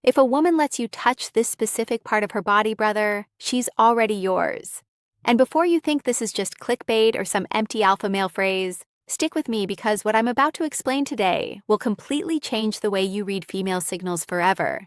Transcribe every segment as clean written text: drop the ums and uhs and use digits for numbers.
If a woman lets you touch this specific part of her body, brother, she's already yours. And before you think this is just clickbait or some empty alpha male phrase, stick with me because what I'm about to explain today will completely change the way you read female signals forever.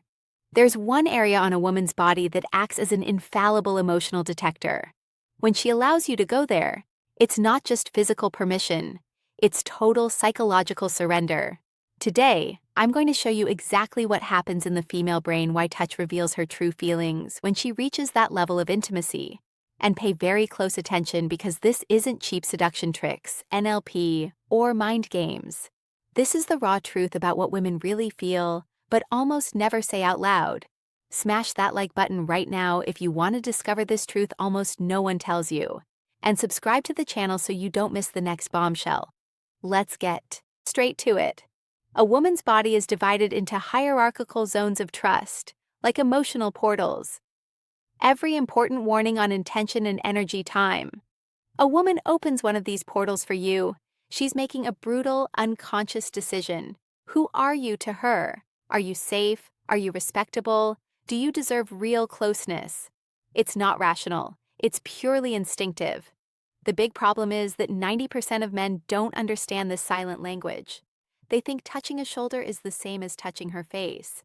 There's one area on a woman's body that acts as an infallible emotional detector. When she allows you to go there, it's not just physical permission, it's total psychological surrender. Today, I'm going to show you exactly what happens in the female brain, why touch reveals her true feelings when she reaches that level of intimacy. And pay very close attention because this isn't cheap seduction tricks, NLP, or mind games. This is the raw truth about what women really feel, but almost never say out loud. Smash that like button right now if you want to discover this truth almost no one tells you. And subscribe to the channel so you don't miss the next bombshell. Let's get straight to it. A woman's body is divided into hierarchical zones of trust, like emotional portals. Every important warning on intention and energy time. A woman opens one of these portals for you. She's making a brutal, unconscious decision. Who are you to her? Are you safe? Are you respectable? Do you deserve real closeness? It's not rational. It's purely instinctive. The big problem is that 90% of men don't understand this silent language. They think touching a shoulder is the same as touching her face.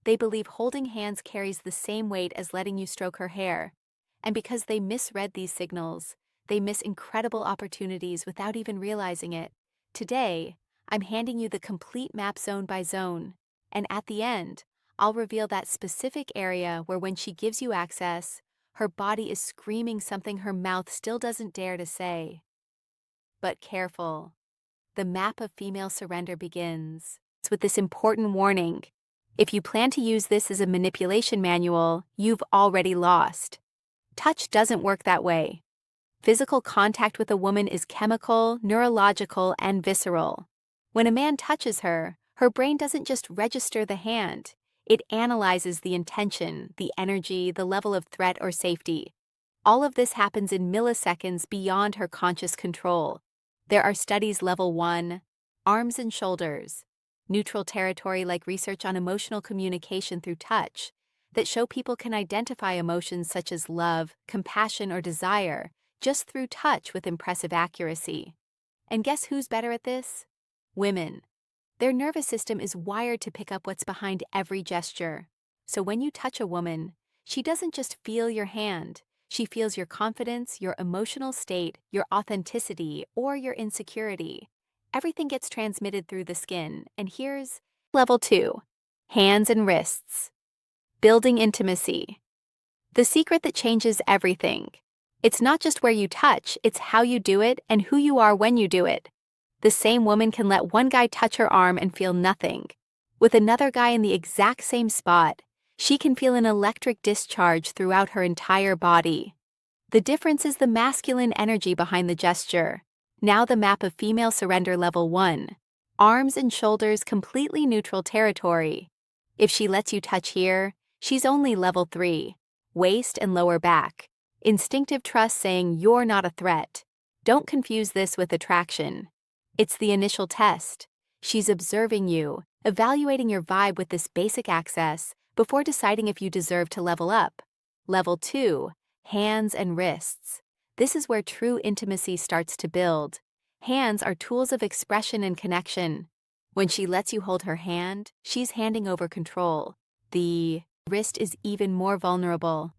They believe holding hands carries the same weight as letting you stroke her hair. And because they misread these signals, they miss incredible opportunities without even realizing it. Today, I'm handing you the complete map zone by zone. And at the end, I'll reveal that specific area where when she gives you access, her body is screaming something her mouth still doesn't dare to say. But careful. The map of female surrender begins with this important warning. If you plan to use this as a manipulation manual, you've already lost. Touch doesn't work that way. Physical contact with a woman is chemical, neurological, and visceral. When a man touches her, her brain doesn't just register the hand. It analyzes the intention, the energy, the level of threat or safety. All of this happens in milliseconds beyond her conscious control. There are studies level 1, arms and shoulders, neutral territory like research on emotional communication through touch, that show people can identify emotions such as love, compassion, or desire just through touch with impressive accuracy. And guess who's better at this? Women. Their nervous system is wired to pick up what's behind every gesture. So when you touch a woman, she doesn't just feel your hand. She feels your confidence, your emotional state, your authenticity, or your insecurity. Everything gets transmitted through the skin, and here's level 2, hands and wrists. Building intimacy. The secret that changes everything. It's not just where you touch, it's how you do it and who you are when you do it. The same woman can let one guy touch her arm and feel nothing. With another guy in the exact same spot, she can feel an electric discharge throughout her entire body. The difference is the masculine energy behind the gesture. Now the map of female surrender level 1. Arms and shoulders completely neutral territory. If she lets you touch here, she's only level 3. Waist and lower back. Instinctive trust saying you're not a threat. Don't confuse this with attraction. It's the initial test. She's observing you, evaluating your vibe with this basic access before deciding if you deserve to level up. Level 2, hands and wrists. This is where true intimacy starts to build. Hands are tools of expression and connection. When she lets you hold her hand, she's handing over control. The wrist is even more vulnerable.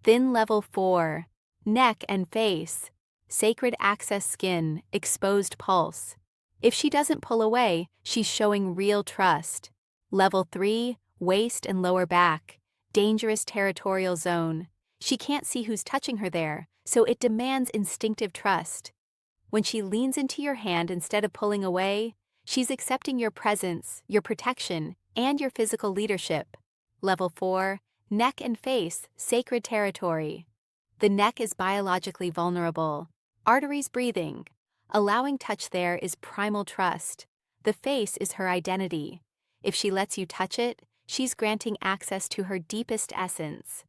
Then level 4, neck and face. Sacred access skin, exposed pulse. If she doesn't pull away, she's showing real trust. Level 3, waist and lower back. Dangerous territorial zone. She can't see who's touching her there, so it demands instinctive trust. When she leans into your hand instead of pulling away, she's accepting your presence, your protection, and your physical leadership. Level 4, neck and face, sacred territory. The neck is biologically vulnerable. Arteries breathing. Allowing touch there is primal trust. The face is her identity. If she lets you touch it, she's granting access to her deepest essence.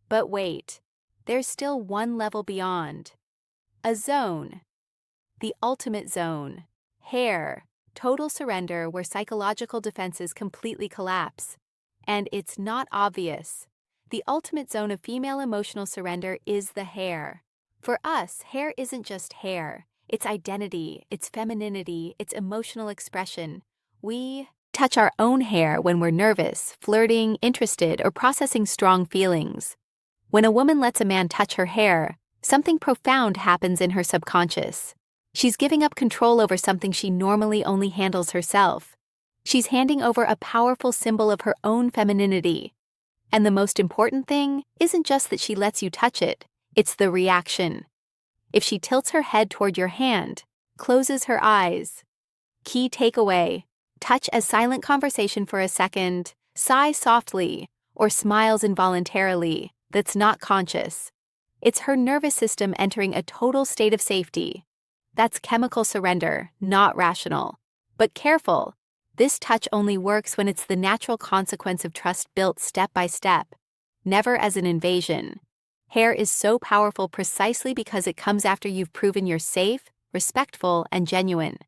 But wait, there's still one level beyond. A zone. The ultimate zone. Hair. Total surrender where psychological defenses completely collapse. and it's not obvious. The ultimate zone of female emotional surrender is the hair. For us, hair isn't just hair. It's identity, it's femininity, it's emotional expression. We touch our own hair when we're nervous, flirting, interested, or processing strong feelings. When a woman lets a man touch her hair, something profound happens in her subconscious. She's giving up control over something she normally only handles herself. She's handing over a powerful symbol of her own femininity. And the most important thing isn't just that she lets you touch it, it's the reaction. If she tilts her head toward your hand, closes her eyes. Key takeaway: touch as silent conversation for a second, sigh softly, or smiles involuntarily, that's not conscious. It's her nervous system entering a total state of safety. That's chemical surrender, not rational. But careful, this touch only works when it's the natural consequence of trust built step by step, never as an invasion. Hair is so powerful precisely because it comes after you've proven you're safe, respectful, and genuine.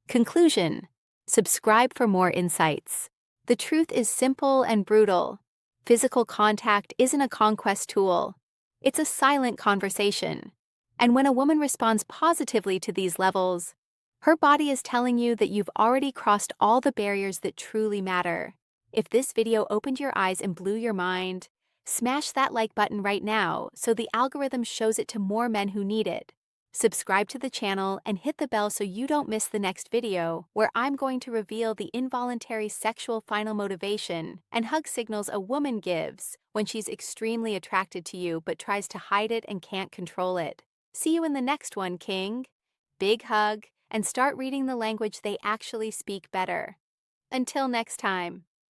Conclusion: subscribe for more insights. The truth is simple and brutal. Physical contact isn't a conquest tool. It's a silent conversation. And when a woman responds positively to these levels, her body is telling you that you've already crossed all the barriers that truly matter. If this video opened your eyes and blew your mind, smash that like button right now so the algorithm shows it to more men who need it. Subscribe to the channel and hit the bell so you don't miss the next video, where I'm going to reveal the involuntary sexual final motivation and hug signals a woman gives when she's extremely attracted to you but tries to hide it and can't control it. See you in the next one, King. Big hug, and start reading the language they actually speak better. Until next time.